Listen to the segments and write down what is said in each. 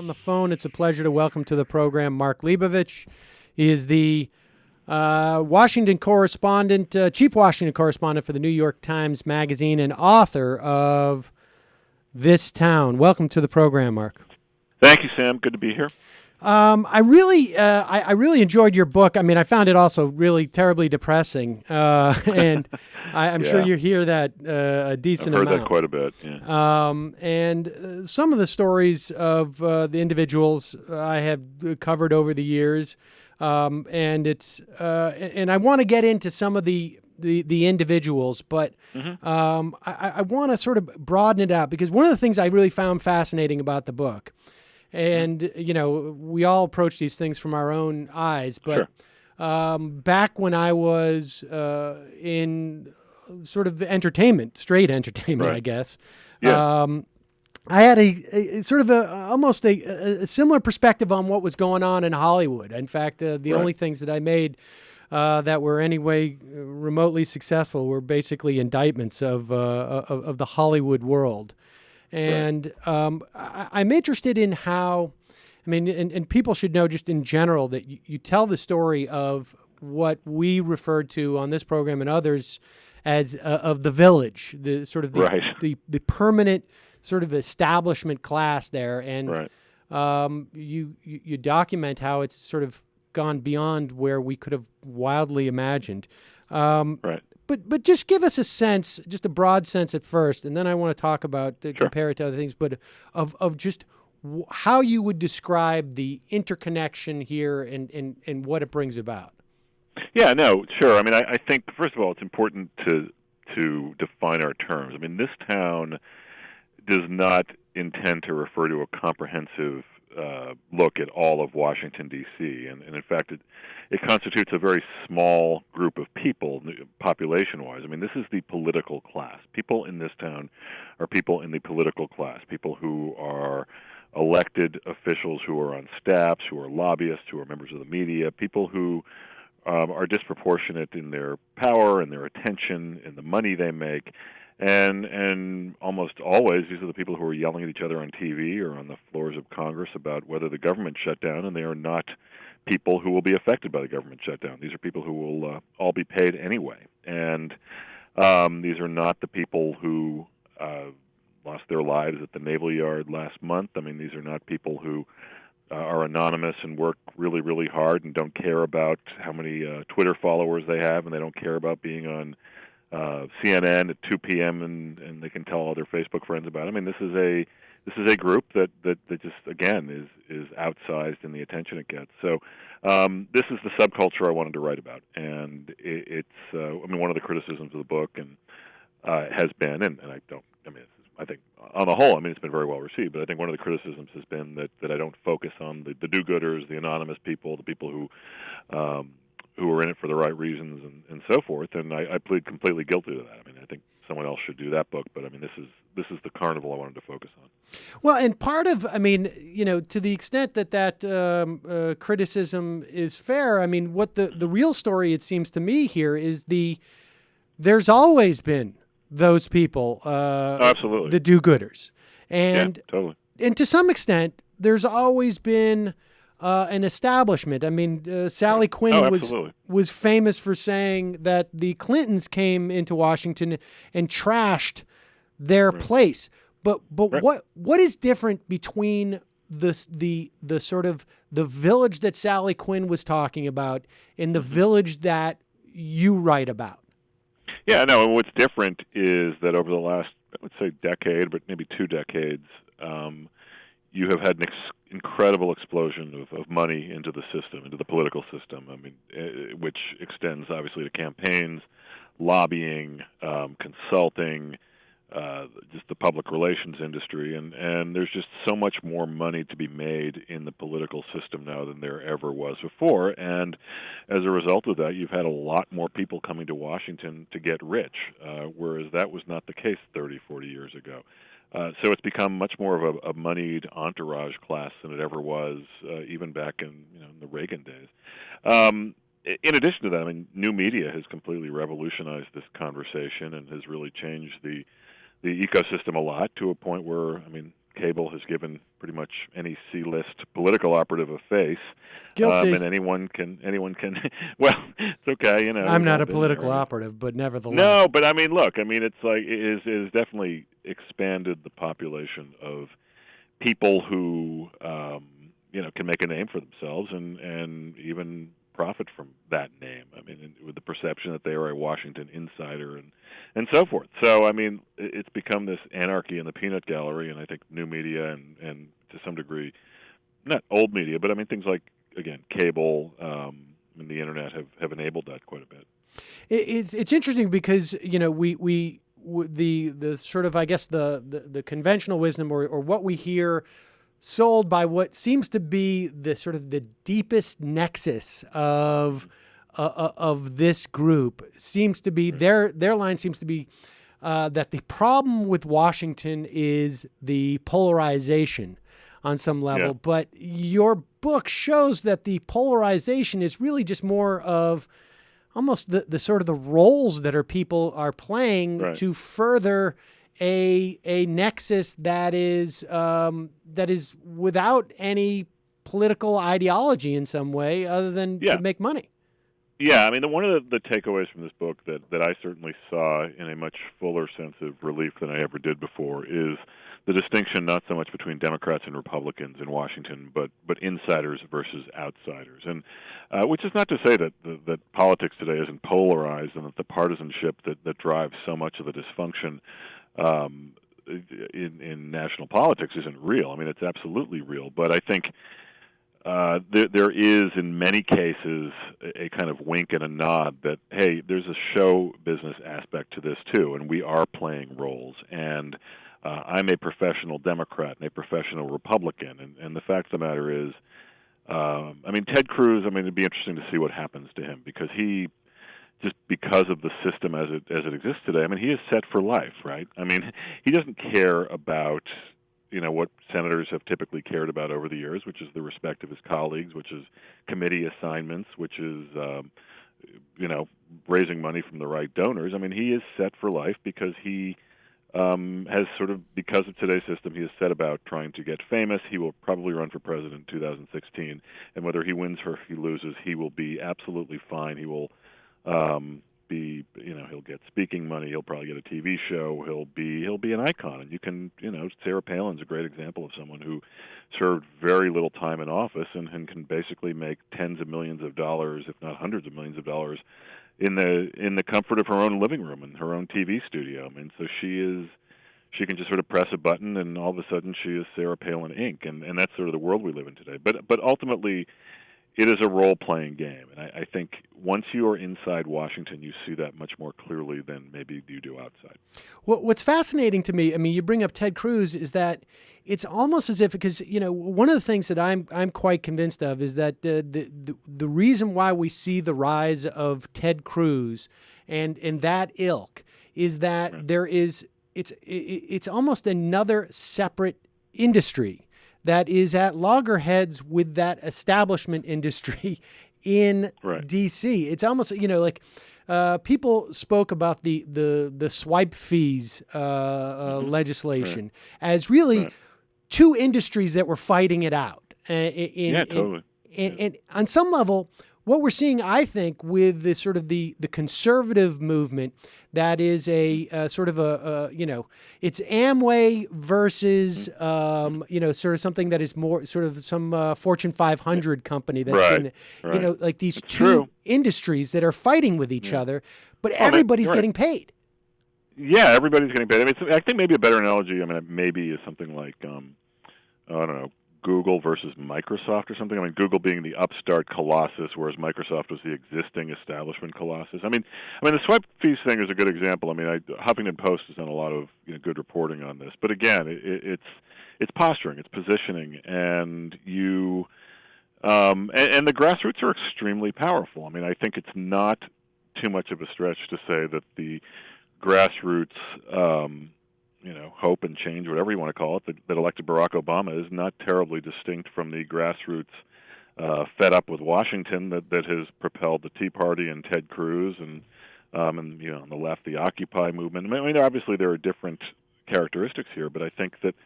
on the phone, it's a pleasure to welcome to the program Mark Leibovich. He is the Washington correspondent, chief Washington correspondent for the New York Times Magazine and author of This Town. Welcome to the program, Mark. Thank you, Sam. Good to be here. I really enjoyed your book. I mean, I found it also really terribly depressing, and I'm sure you hear that a decent amount. I've heard that quite a bit. Yeah. And some of the stories of the individuals I have covered over the years, and it's and I want to get into some of the individuals, but I want to sort of broaden it out because one of the things I really found fascinating about the book. And, you know, we all approach these things from our own eyes. But back when I was in sort of entertainment, straight entertainment, right. I guess, yeah. I had a sort of almost a similar perspective on what was going on in Hollywood. In fact, the only things that I made that were anyway remotely successful were basically indictments of the Hollywood world. And I'm interested in how, I mean, and people should know just in general that you tell the story of what we referred to on this program and others as of the village, the sort of the permanent sort of establishment class there. And you document how it's sort of gone beyond where we could have wildly imagined. But just give us a sense, just a broad sense at first, and then I want to talk about compare it to other things. But of just how you would describe the interconnection here and what it brings about. Yeah, no, sure. I mean, I think first of all, it's important to define our terms. I mean, this town does not intend to refer to a comprehensive look at all of Washington, D.C., and in fact, it constitutes a very small group of people, population-wise. I mean, this is the political class. People in this town are people in the political class, people who are elected officials, who are on staffs, who are lobbyists, who are members of the media, people who are disproportionate in their power and their attention and the money they make. And almost always, these are the people who are yelling at each other on TV or on the floors of Congress about whether the government shut down, and they are not people who will be affected by the government shutdown. These are people who will all be paid anyway. And these are not the people who lost their lives at the Naval Yard last month. I mean, these are not people who are anonymous and work really, really hard and don't care about how many Twitter followers they have, and they don't care about being on CNN at 2 p.m. and they can tell all their Facebook friends about it. I mean, this is a group that just again is outsized in the attention it gets. So this is the subculture I wanted to write about, and it's I mean, one of the criticisms of the book and has been, and I think on the whole, I mean, it's been very well received, but I think one of the criticisms has been that I don't focus on the do-gooders, the anonymous people, the people who are in it for the right reasons and so forth, and I plead completely guilty to that. I mean, I think someone else should do that book, but I mean, this is the carnival I wanted to focus on. Well, and part of, I mean, you know, to the extent that criticism is fair, I mean, what the real story, it seems to me here, is there's always been those people, absolutely, the do-gooders, and totally, and to some extent, there's always been an establishment. I mean, Sally Quinn was famous for saying that the Clintons came into Washington and trashed their place. But what is different between the sort of the village that Sally Quinn was talking about and the village that you write about? Yeah, no, what's different is that over the last, I would say, decade, but maybe 2 decades, you have had an incredible explosion of money into the system, into the political system. I mean, which extends obviously to campaigns, lobbying, consulting, just the public relations industry, and there's just so much more money to be made in the political system now than there ever was before. And as a result of that, you've had a lot more people coming to Washington to get rich, whereas that was not the case 30, 40 years ago. So it's become much more of a moneyed entourage class than it ever was, even back in the Reagan days. In addition to that, I mean, new media has completely revolutionized this conversation and has really changed the ecosystem a lot, to a point where, I mean, cable has given pretty much any C-list political operative a face. Guilty. And anyone can. Well, it's okay. I'm not a political operative, but nevertheless. No, but I mean, look. I mean, it's like it is definitely expanded the population of people who can make a name for themselves and even profit from that name. I mean, with the perception that they are a Washington insider and so forth. So, I mean, it's become this anarchy in the peanut gallery, and I think new media and to some degree, not old media, but I mean things like, again, cable and the internet have enabled that quite a bit. It's interesting because, the sort of, I guess, the conventional wisdom or what we hear sold by what seems to be the sort of the deepest nexus of this group seems to be their line seems to be that the problem with Washington is the polarization on some level. Yeah. But your book shows that the polarization is really just more of almost the sort of the roles that people are playing to further a nexus that is without any political ideology in some way other than to make money. Yeah, I mean, one of the takeaways from this book that I certainly saw in a much fuller sense of relief than I ever did before is the distinction not so much between Democrats and Republicans in Washington, but insiders versus outsiders. And which is not to say that politics today isn't polarized and that the partisanship that drives so much of the dysfunction in national politics isn't real. I mean, it's absolutely real. But I think there is, in many cases, a kind of wink and a nod that, hey, there's a show business aspect to this, too, and we are playing roles. And I'm a professional Democrat and a professional Republican. And the fact of the matter is, I mean, Ted Cruz, I mean, it'd be interesting to see what happens to him because just because of the system as it exists today, I mean, he is set for life, right? I mean, he doesn't care about, what senators have typically cared about over the years, which is the respect of his colleagues, which is committee assignments, which is, raising money from the right donors. I mean, he is set for life because he has sort of, because of today's system, he has set about trying to get famous. He will probably run for president in 2016, and whether he wins or he loses, he will be absolutely fine. He will he'll get speaking money. He'll probably get a TV show. He'll be an icon. And you can, Sarah Palin's a great example of someone who served very little time in office and can basically make tens of millions of dollars, if not hundreds of millions of dollars, in the comfort of her own living room and her own TV studio. I mean, so she can just sort of press a button and all of a sudden she is Sarah Palin Inc. And that's sort of the world we live in today. But ultimately, it is a role-playing game, and I think once you are inside Washington, you see that much more clearly than maybe you do outside. What's fascinating to me, I mean, you bring up Ted Cruz, is that it's almost as if, because one of the things that I'm quite convinced of is that the reason why we see the rise of Ted Cruz and that ilk is that there is it's almost another separate industry that is at loggerheads with that establishment industry in D.C. It's almost, people spoke about the swipe fees legislation as really two industries that were fighting it out. Totally. And on some level, what we're seeing, I think, with the sort of the conservative movement, that is a sort of it's Amway versus sort of something that is more sort of some Fortune 500 company that's been, like these two industries that are fighting with each other, but everybody's getting paid. Yeah, everybody's getting paid. I mean, I think maybe a better analogy, maybe is something like I don't know, Google versus Microsoft or something. I mean, Google being the upstart colossus, whereas Microsoft was the existing establishment colossus. I mean, the swipe fees thing is a good example. I mean, Huffington Post has done a lot of good reporting on this. But again, it's posturing, it's positioning, and you and the grassroots are extremely powerful. I mean, I think it's not too much of a stretch to say that the grassroots hope and change, whatever you want to call it, that elected Barack Obama is not terribly distinct from the grassroots fed up with Washington that has propelled the Tea Party and Ted Cruz and on the left, the Occupy movement. I mean, obviously there are different characteristics here, but I think that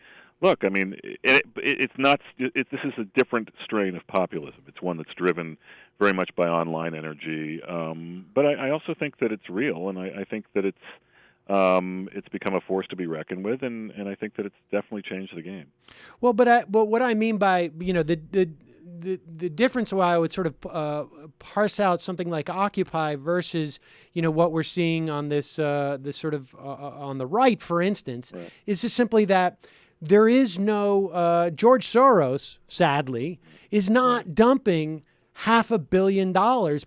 look, I mean, it's not. This is a different strain of populism. It's one that's driven very much by online energy. But I also think that it's real, and I think that it's become a force to be reckoned with, and I think that it's definitely changed the game. Well, but what I mean by the difference, why I would sort of parse out something like Occupy versus what we're seeing on this sort of on the right, for instance, Right. is just simply that there is no George Soros, sadly, is not dumping $500 million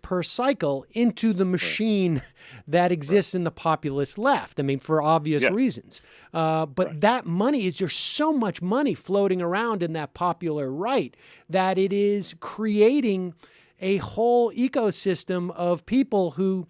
per cycle into the machine that exists in the populist left. I mean, for obvious reasons. But that money is, there's so much money floating around in that popular right that it is creating a whole ecosystem of people who,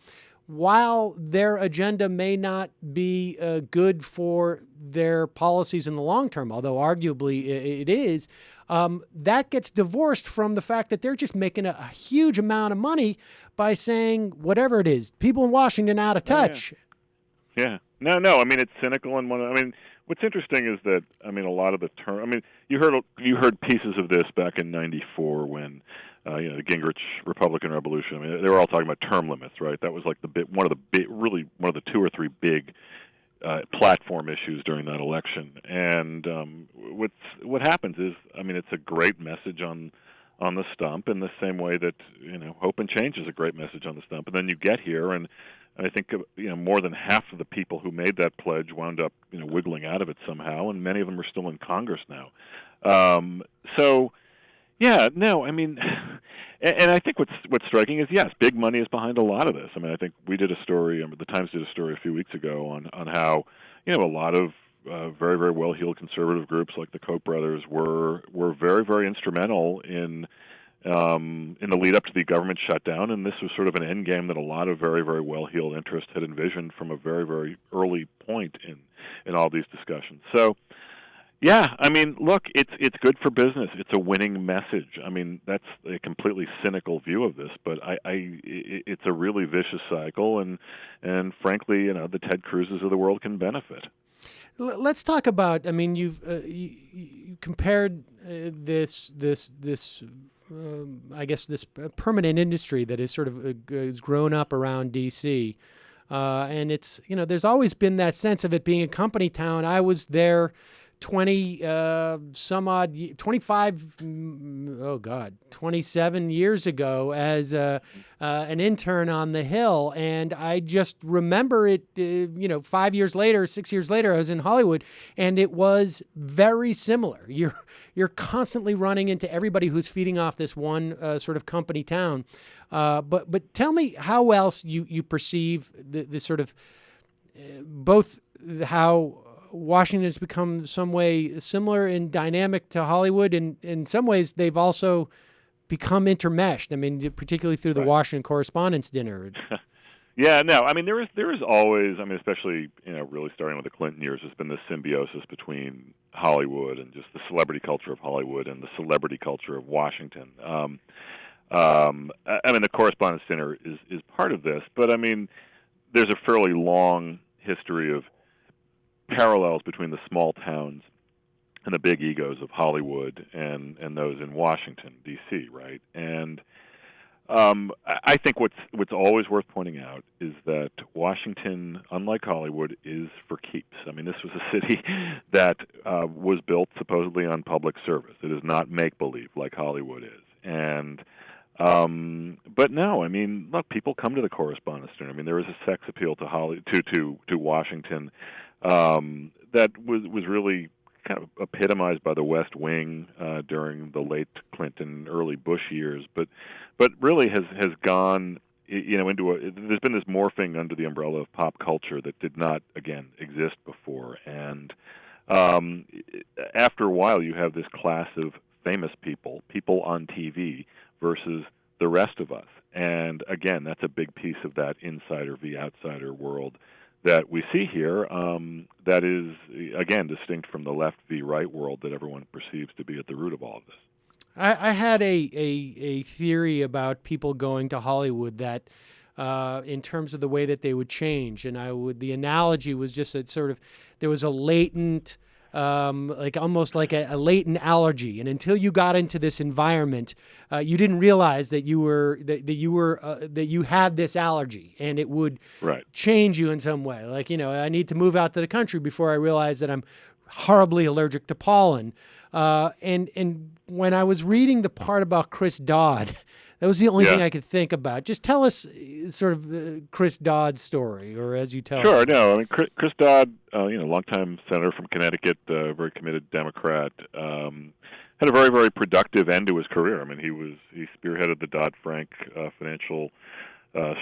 while their agenda may not be good for their policies in the long term, although arguably it is, that gets divorced from the fact that they're just making a huge amount of money by saying whatever it is. People in Washington out of touch. Yeah. No. I mean, it's cynical, and what's interesting is that a lot of the term. I mean, you heard pieces of this back in '94 when the Gingrich Republican Revolution. I mean, they were all talking about term limits, right? That was like one of the two or three big platform issues during that election. And what happens is, it's a great message on the stump, in the same way that hope and change is a great message on the stump. And then you get here, and I think more than half of the people who made that pledge wound up wiggling out of it somehow, and many of them are still in Congress now. And I think what's striking is, yes, big money is behind a lot of this. I mean, I think we did a story, the Times did a story a few weeks ago on how a lot of very, very well-heeled conservative groups like the Koch brothers were very, very instrumental in the lead up to the government shutdown, and this was sort of an end game that a lot of very, very well-heeled interests had envisioned from a very, very early point in all these discussions. So, yeah, look, it's good for business. It's a winning message. That's a completely cynical view of this, but it's a really vicious cycle, and frankly, the Ted Cruzes of the world can benefit. Let's talk about. You compared this I guess this permanent industry that is sort of has grown up around D.C. And it's there's always been that sense of it being a company town. I was there 27 years ago as an intern on the Hill, and I just remember it. 5 years later, 6 years later, I was in Hollywood, and it was very similar. You're constantly running into everybody who's feeding off this one sort of company town. But tell me how else you perceive the sort of both how Washington has become some way similar in dynamic to Hollywood, and in some ways they've also become intermeshed. Particularly through the Washington Correspondence dinner. Yeah, no, there is always, especially, really starting with the Clinton years, there's been this symbiosis between Hollywood and just the celebrity culture of Hollywood and the celebrity culture of Washington. The Correspondence dinner is part of this, but there's a fairly long history of parallels between the small towns and the big egos of Hollywood and those in Washington, D.C., right? And I think what's always worth pointing out is that Washington, unlike Hollywood, is for keeps. This was a city that was built supposedly on public service. It is not make-believe like Hollywood is. And but no, look, people come to the Correspondence dinner. There is a sex appeal to Washington that was really kind of epitomized by the West Wing during the late Clinton, early Bush years, but really has gone into there's been this morphing under the umbrella of pop culture that did not, again, exist before. And after a while, you have this class of famous people on TV versus the rest of us. And again, that's a big piece of that insider v. outsider world that we see here, that is, again, distinct from the left v. right world that everyone perceives to be at the root of all of this. I had a theory about people going to Hollywood that, in terms of the way that they would change, and the analogy was just that sort of there was a latent like almost like a latent allergy. And until you got into this environment, you didn't realize that you had this allergy, and it would change you in some way. Like, I need to move out to the country before I realize that I'm horribly allergic to pollen. And when I was reading the part about Chris Dodd, that was the only thing I could think about. Just tell us sort of the Chris Dodd story, or as you tell Sure, it. no. I mean, Chris Dodd, longtime senator from Connecticut, very committed Democrat, had a very, very productive end to his career. I mean, he spearheaded the Dodd-Frank financial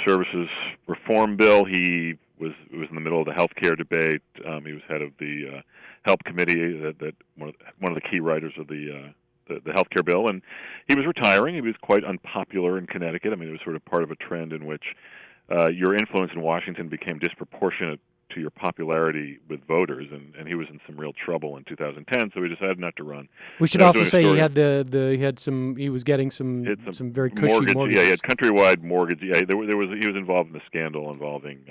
services reform bill. He was in the middle of the health care debate. He was head of the HELP committee, that one of the key writers of the health care bill, and he was retiring. He was quite unpopular in Connecticut. I mean, it was sort of part of a trend in which your influence in Washington became disproportionate to your popularity with voters, and he was in some real trouble in 2010, so he decided not to run. We should also say he was getting some very cushy mortgages. Yeah, he had Countrywide mortgage. Yeah, he was involved in a scandal involving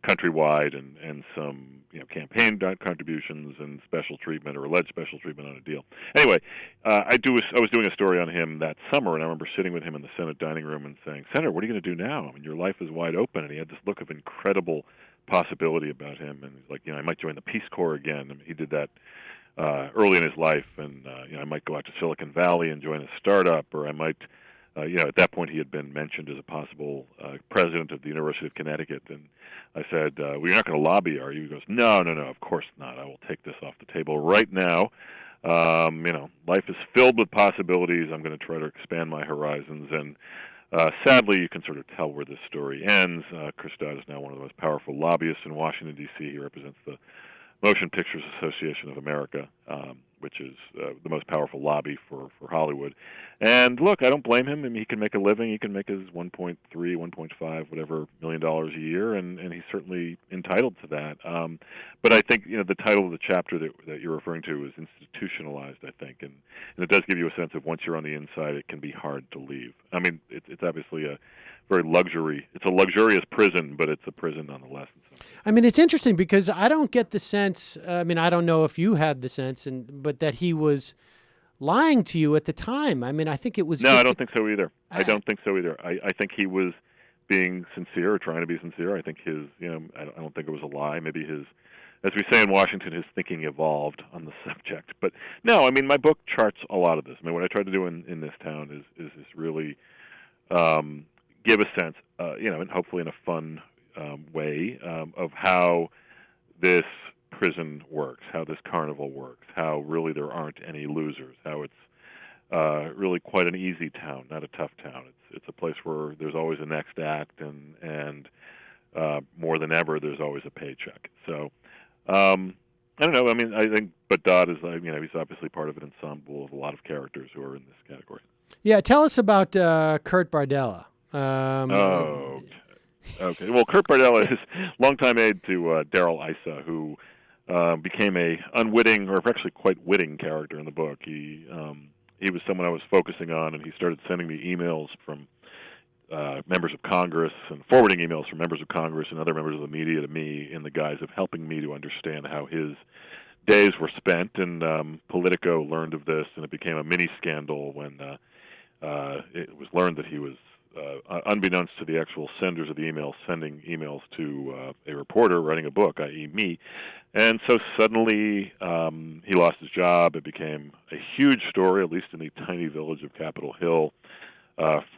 Countrywide and some campaign contributions and special treatment or alleged special treatment on a deal. Anyway, I was doing a story on him that summer, and I remember sitting with him in the Senate dining room and saying, "Senator, what are you going to do now? I mean, your life is wide open." And he had this look of incredible possibility about him, and he's like, I might join the Peace Corps again. I mean, he did that early in his life, and I might go out to Silicon Valley and join a startup, or I might. At that point, he had been mentioned as a possible president of the University of Connecticut. And I said, well, you're not going to lobby, are you? He goes, no, of course not. I will take this off the table right now. Life is filled with possibilities. I'm going to try to expand my horizons. And sadly, you can sort of tell where this story ends. Chris Dodd is now one of the most powerful lobbyists in Washington, D.C. He represents the Motion Pictures Association of America, which is the most powerful lobby for Hollywood. And look, I don't blame him. I mean, he can make a living. He can make his 1.3, 1.5, whatever $1 million a year, and he's certainly entitled to that. But I think the title of the chapter that you're referring to is institutionalized, I think, and it does give you a sense of once you're on the inside, it can be hard to leave. I mean, it's obviously it's a luxurious prison, but it's a prison nonetheless. I mean, it's interesting because I don't get the sense, I don't know if you had the sense, but that he was lying to you at the time. I mean, I think it was... No, I don't think so either. I don't think so either. I think he was being sincere or trying to be sincere. I think his, I don't think it was a lie. Maybe his, as we say in Washington, his thinking evolved on the subject. But no, I mean, my book charts a lot of this. I mean, what I tried to do in this town is really give a sense, and hopefully in a fun way of how this prison works, how this carnival works, how really there aren't any losers, how it's really quite an easy town, not a tough town. It's a place where there's always a next act, and more than ever, there's always a paycheck. So I don't know. I mean, I think, but Dodd is, he's obviously part of an ensemble of a lot of characters who are in this category. Yeah, tell us about Kurt Barella. Okay. Well, Kurt Barella is longtime aide to Darrell Issa, who became a unwitting, or actually quite witting character in the book. He was someone I was focusing on, and he started sending me emails from members of Congress and forwarding emails from members of Congress and other members of the media to me in the guise of helping me to understand how his days were spent. And Politico learned of this, and it became a mini scandal when it was learned that he was, unbeknownst to the actual senders of the emails, sending emails to a reporter writing a book, i.e. me. And so suddenly he lost his job. It became a huge story, at least in the tiny village of Capitol Hill,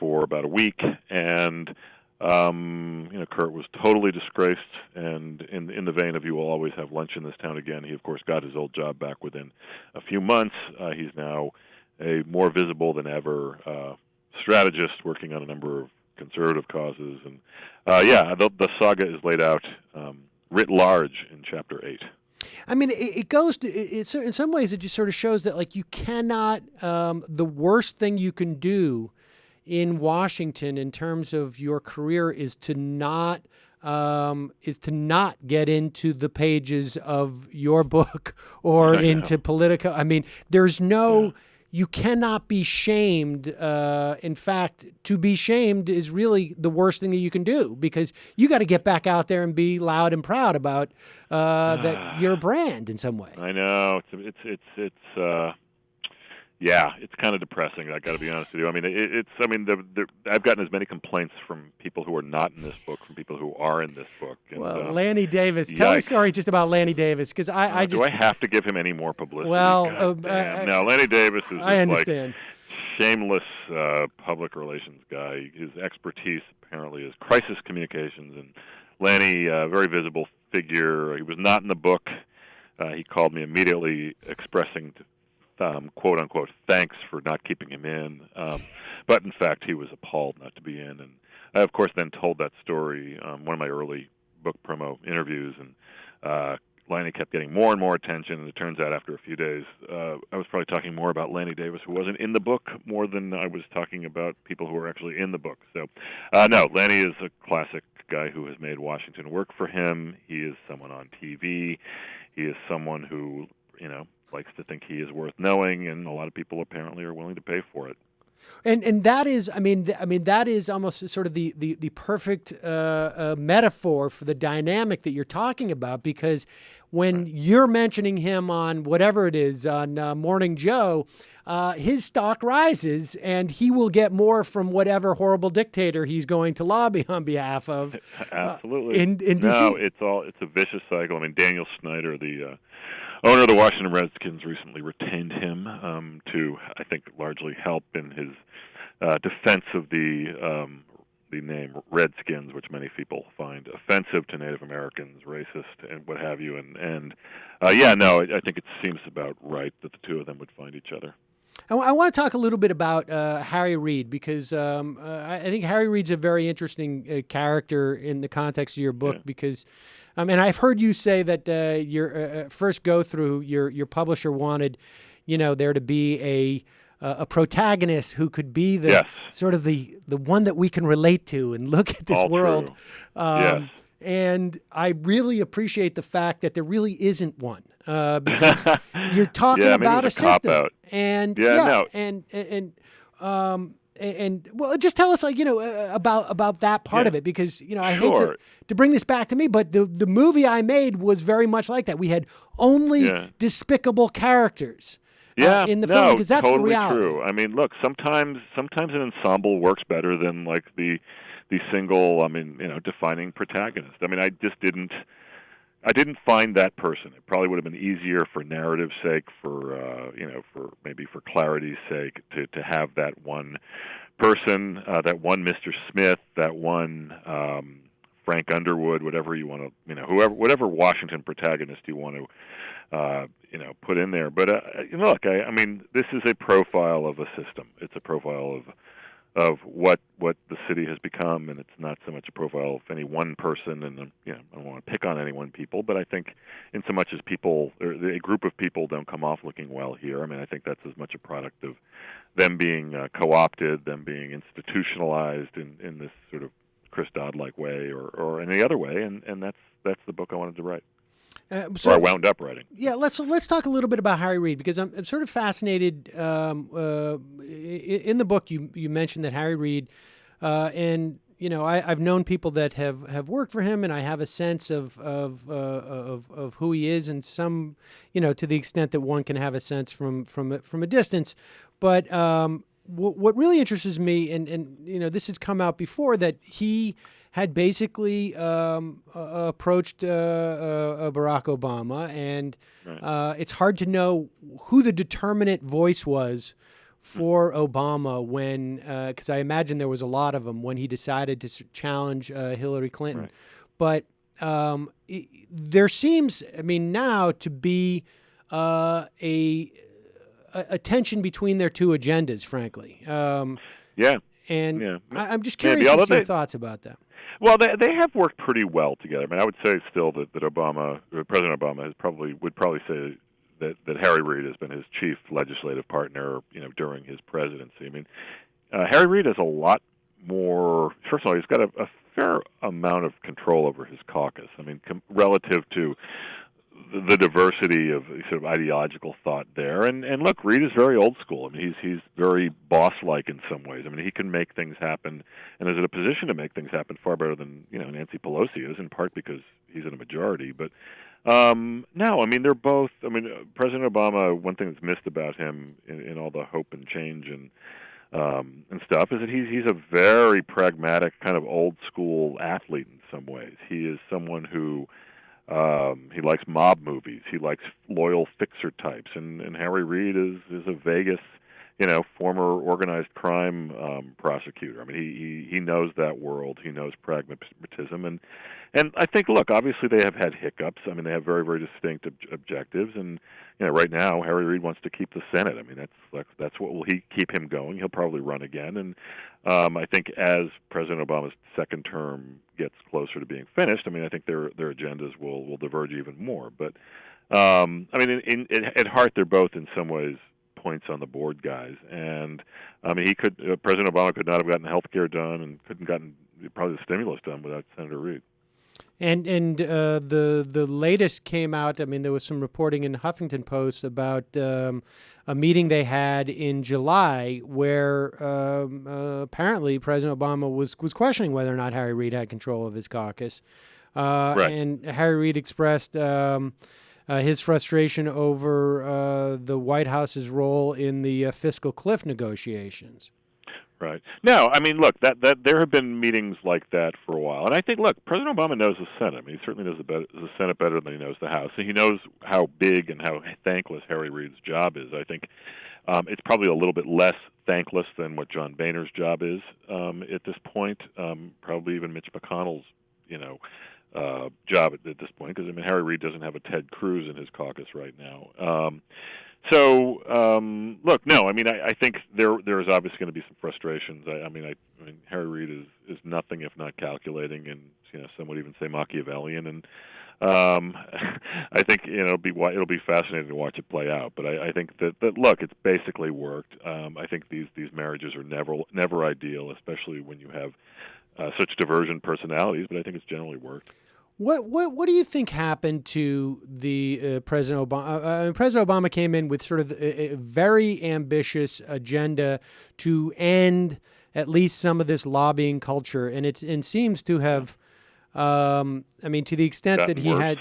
for about a week. And Kurt was totally disgraced. And in the vein of "you will always have lunch in this town again," he of course got his old job back within a few months. He's now a more visible than ever strategist working on a number of conservative causes. And the saga is laid out writ large in Chapter 8. I mean, it goes to, it's in some ways it just sort of shows that, like, you cannot, the worst thing you can do in Washington in terms of your career is to not get into the pages of your book or into Politico. I mean, there's no... you cannot be shamed. In fact, to be shamed is really the worst thing that you can do, because you got to get back out there and be loud and proud about that you're a brand in some way. I know yeah, it's kind of depressing. I got to be honest with you. I mean, I've gotten as many complaints from people who are not in this book, from people who are in this book. And, well, Lanny Davis, tell a story just about Lanny Davis, because I just. Do I have to give him any more publicity? Well, no, Lanny Davis is I understand. Like shameless public relations guy. His expertise apparently is crisis communications, and Lanny, very visible figure. He was not in the book. He called me immediately expressing quote unquote thanks for not keeping him in, but in fact he was appalled not to be in. And I of course then told that story one of my early book promo interviews, and Lanny kept getting more and more attention, and it turns out after a few days I was probably talking more about Lanny Davis, who wasn't in the book, more than I was talking about people who were actually in the book. So no, Lanny is a classic guy who has made Washington work for him. He is someone on TV. He is someone who, likes to think he is worth knowing, and a lot of people apparently are willing to pay for it. And that is, I mean, that is almost sort of the perfect metaphor for the dynamic that you're talking about, because when you're mentioning him on whatever it is on Morning Joe, his stock rises, and he will get more from whatever horrible dictator he's going to lobby on behalf of. Absolutely. In DC. No, it's a vicious cycle. I mean, Daniel Snyder, the owner of the Washington Redskins, recently retained him to, I think, largely help in his defense of the name Redskins, which many people find offensive to Native Americans, racist, and what have you. And I think it seems about right that the two of them would find each other. I want to talk a little bit about Harry Reid, because I think Harry Reid's a very interesting character in the context of your book, because and I've heard you say that your first go through, your publisher wanted, there to be a protagonist who could be the sort of the one that we can relate to and look at this All world. True. And I really appreciate the fact that there really isn't one, because you're talking about a system. Cop-out. And and well, just tell us about that part of it, because I hate to bring this back to me, but the movie I made was very much like that. We had only despicable characters in the film, because that's totally the reality. True. I mean, look, sometimes an ensemble works better than like the single, defining protagonist. I mean, I didn't find that person. It probably would have been easier for narrative's sake, for clarity's sake, to have that one person, that one Mr. Smith, that one Frank Underwood, whatever you want to, whatever Washington protagonist you want to, put in there. But look, I mean, this is a profile of a system. It's a profile of what the city has become, and it's not so much a profile of any one person. And I don't want to pick on any one people, but I think in so much as people, or a group of people, don't come off looking well here. I mean, I think that's as much a product of them being co-opted, them being institutionalized in this sort of Chris Dodd-like way, or any other way, and that's the book I wanted to write. So I wound up writing. Yeah, let's talk a little bit about Harry Reid, because I'm sort of fascinated. In the book, you mentioned that Harry Reid, and I've known people that have worked for him, and I have a sense of who he is, and some, to the extent that one can have a sense from a distance. But what really interests me, and this has come out before, that he had basically approached Barack Obama, and it's hard to know who the determinate voice was for Obama when, because I imagine there was a lot of them when he decided to challenge Hillary Clinton. Right. But there seems, now to be a tension between their two agendas, frankly. I'm just curious your thoughts about that. Well, they have worked pretty well together. I mean, I would say still that President Obama would probably say that Harry Reid has been his chief legislative partner, during his presidency. I mean, Harry Reid has a lot more. First of all, he's got a fair amount of control over his caucus. I mean, relative to the diversity of sort of ideological thought there. And look, Reid is very old school. I mean, he's very boss-like in some ways. I mean, he can make things happen, and is in a position to make things happen far better than Nancy Pelosi is, in part because he's in a majority. But no, I mean, they're both. I mean, President Obama. One thing that's missed about him in all the hope and change and stuff is that he's a very pragmatic, kind of old school athlete in some ways. He is someone who he likes mob movies. He likes loyal fixer types, and Harry Reid is a Vegas, former organized crime prosecutor. I mean, he knows that world. He knows pragmatism, and I think, look, obviously they have had hiccups. I mean, they have very, very distinct objectives, and right now Harry Reid wants to keep the Senate. I mean, that's what will keep him going. He'll probably run again, and I think as President Obama's second term gets closer to being finished, I mean, I think their agendas will diverge even more. But I mean, at heart, they're both in some ways points on the board guys, and I mean, President Obama could not have gotten health care done, and couldn't gotten probably the stimulus done without Senator Reid. And the latest came out. I mean, there was some reporting in the Huffington Post about a meeting they had in July where apparently President Obama was questioning whether or not Harry Reid had control of his caucus. Right. And Harry Reid expressed his frustration over the White House's role in the fiscal cliff negotiations. Right. No, I mean, look, that there have been meetings like that for a while, and I think, look, President Obama knows the Senate. I mean, he certainly knows the Senate better than he knows the House, and he knows how big and how thankless Harry Reid's job is. I think it's probably a little bit less thankless than what John Boehner's job is at this point. Probably even Mitch McConnell's, job at this point, because I mean, Harry Reid doesn't have a Ted Cruz in his caucus right now. So, look, no, I mean, I think there is obviously going to be some frustrations. I mean, Harry Reid is nothing if not calculating, and some would even say Machiavellian. And I think it'll be fascinating to watch it play out. But I think that look, it's basically worked. I think these marriages are never ideal, especially when you have such divergent personalities. But I think it's generally worked. What do you think happened to the President Obama? President Obama came in with sort of a very ambitious agenda to end at least some of this lobbying culture, and it seems to have. I mean, to the extent that he worse.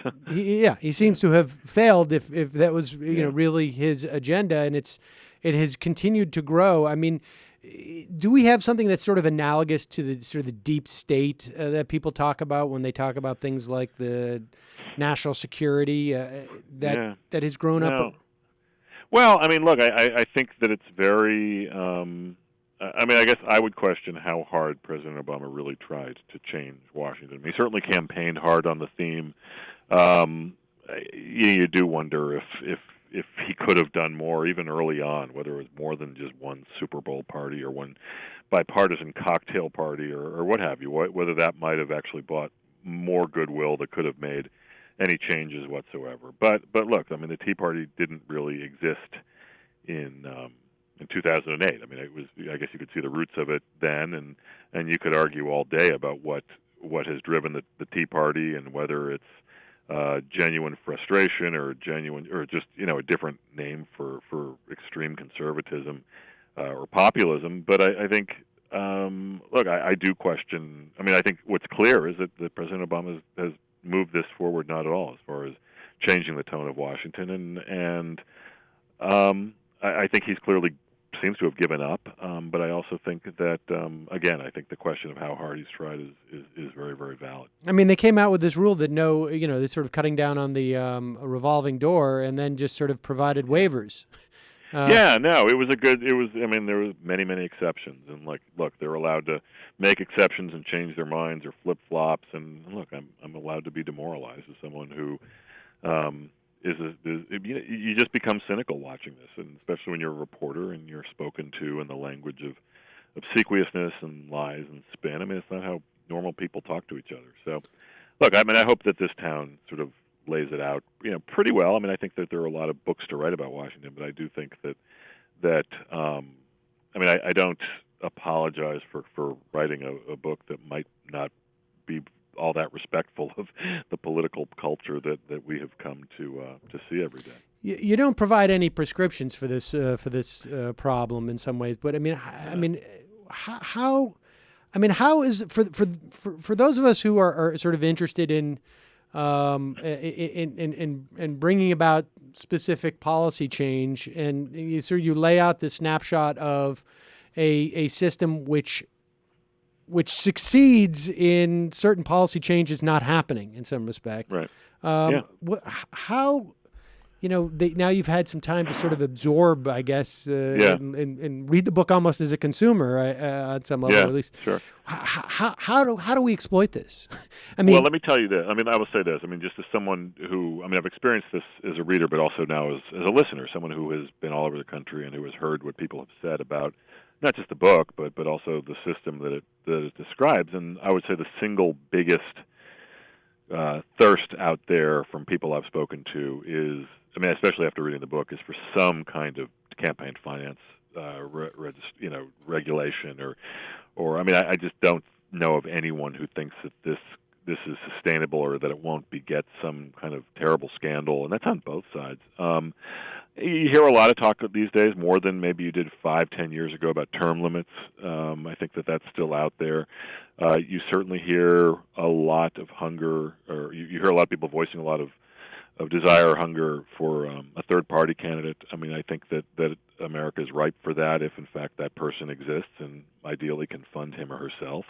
he seems to have failed. If that was really his agenda, and it has continued to grow. I mean, do we have something that's sort of analogous to the sort of the deep state that people talk about when they talk about things like the national security that has grown up? Well, I mean, look, I think that it's very. I mean, I guess I would question how hard President Obama really tried to change Washington. He certainly campaigned hard on the theme. You do wonder if he could have done more, even early on, whether it was more than just one Super Bowl party or one bipartisan cocktail party or what have you, whether that might have actually brought more goodwill that could have made any changes whatsoever. But look, I mean, the Tea Party didn't really exist in 2008. I mean, it was, I guess you could see the roots of it then, and you could argue all day about what has driven the Tea Party and whether it's genuine frustration or just a different name for extreme conservatism or populism. But I think look, I do question. I mean, I think what's clear is that President Obama has moved this forward not at all as far as changing the tone of Washington, and I think he's clearly seems to have given up, but I also think that again, I think the question of how hard he's tried is very, very valid. I mean, they came out with this rule that they're sort of cutting down on the revolving door, and then just sort of provided waivers. It was I mean, there were many exceptions, and look, they're allowed to make exceptions and change their minds or flip flops, and look, I'm allowed to be demoralized as someone who. You just become cynical watching this, and especially when you're a reporter and you're spoken to in the language of obsequiousness and lies and spin. I mean, it's not how normal people talk to each other. So, look, I mean, I hope that this town sort of lays it out, pretty well. I mean, I think that there are a lot of books to write about Washington, but I do think that I mean, I don't apologize for writing a book that might not be all that respectful of the political culture that we have come to see every day. You don't provide any prescriptions for this problem in some ways, but I mean, how is for those of us who are sort of interested in bringing about specific policy change, and you lay out this snapshot of a system which succeeds in certain policy changes not happening in some respect. Right. How, now you've had some time to sort of absorb, I guess, and read the book almost as a consumer on some level, at least. Sure. How do we exploit this? Well, let me tell you this. I will say this. Just as someone who, I've experienced this as a reader, but also now as a listener, someone who has been all over the country and who has heard what people have said about not just the book, but also the system that it describes. And I would say the single biggest thirst out there from people I've spoken to is, especially after reading the book, is for some kind of campaign finance regulation, or I just don't know of anyone who thinks that this is sustainable or that it won't beget some kind of terrible scandal, and that's on both sides. You hear a lot of talk these days, more than maybe you did 5-10 years ago, about term limits. I think that's still out there. You certainly hear a lot of hunger, or you hear a lot of people voicing a lot of desire or hunger for a third-party candidate. I think that America is ripe for that if, in fact, that person exists and ideally can fund him or herself.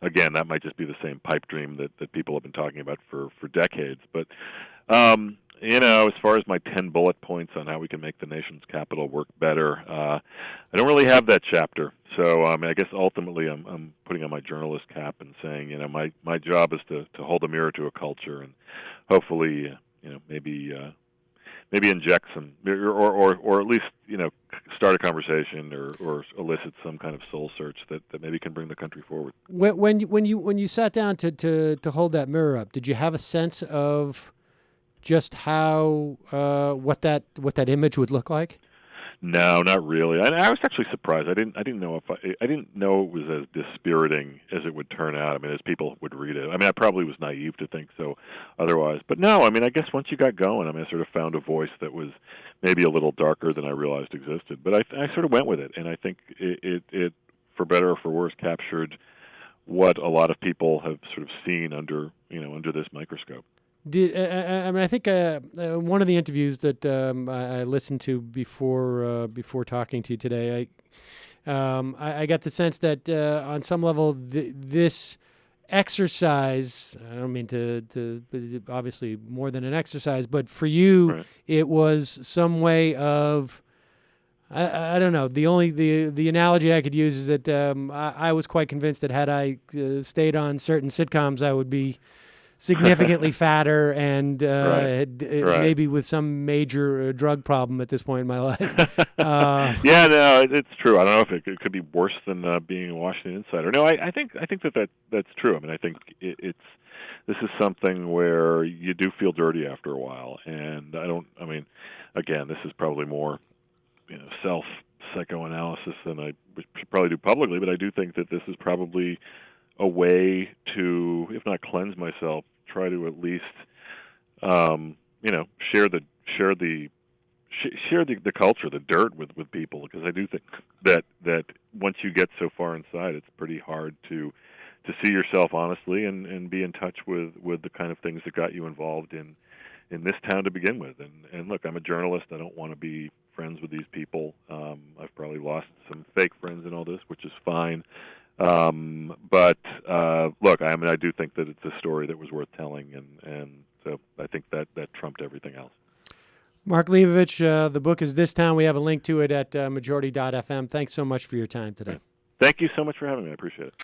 Again, that might just be the same pipe dream that people have been talking about for decades. But, as far as my 10 bullet points on how we can make the nation's capital work better, I don't really have that chapter. So, I guess ultimately I'm putting on my journalist cap and saying, my job is to hold a mirror to a culture and hopefully, maybe inject some, or at least start a conversation or elicit some kind of soul search that maybe can bring the country forward. When you sat down to hold that mirror up, did you have a sense of just how what that image would look like? No, not really. I was actually surprised. I didn't know I didn't know it was as dispiriting as it would turn out. As people would read it. I probably was naive to think so otherwise. But no, I guess once you got going, I sort of found a voice that was maybe a little darker than I realized existed. But I sort of went with it, and I think it for better or for worse, captured what a lot of people have sort of seen under this microscope. I think one of the interviews that I listened to before talking to you today, I got the sense that on some level this exercise, I don't mean to obviously more than an exercise, but for you, right, it was some way of, I don't know. The analogy I could use is that I was quite convinced that had I stayed on certain sitcoms, I would be significantly fatter and right. Maybe with some major drug problem at this point in my life. Yeah, no, it's true. I don't know if it could be worse than being a Washington insider. No, I think that's true. I think this is something where you do feel dirty after a while, and again, this is probably more self psychoanalysis than I should probably do publicly, but I do think that this is probably a way to, if not cleanse myself, try to at least, share the culture, the dirt with people, because I do think that once you get so far inside, it's pretty hard to see yourself honestly and be in touch with the kind of things that got you involved in this town to begin with. And look, I'm a journalist. I don't want to be friends with these people. I've probably lost some fake friends in all this, which is fine. But look, I do think that it's a story that was worth telling, and so I think that trumped everything else. Mark Leibovich, the book is This Town. We have a link to it at majority.fm. Thanks so much for your time today. Thank you so much for having me. I appreciate it.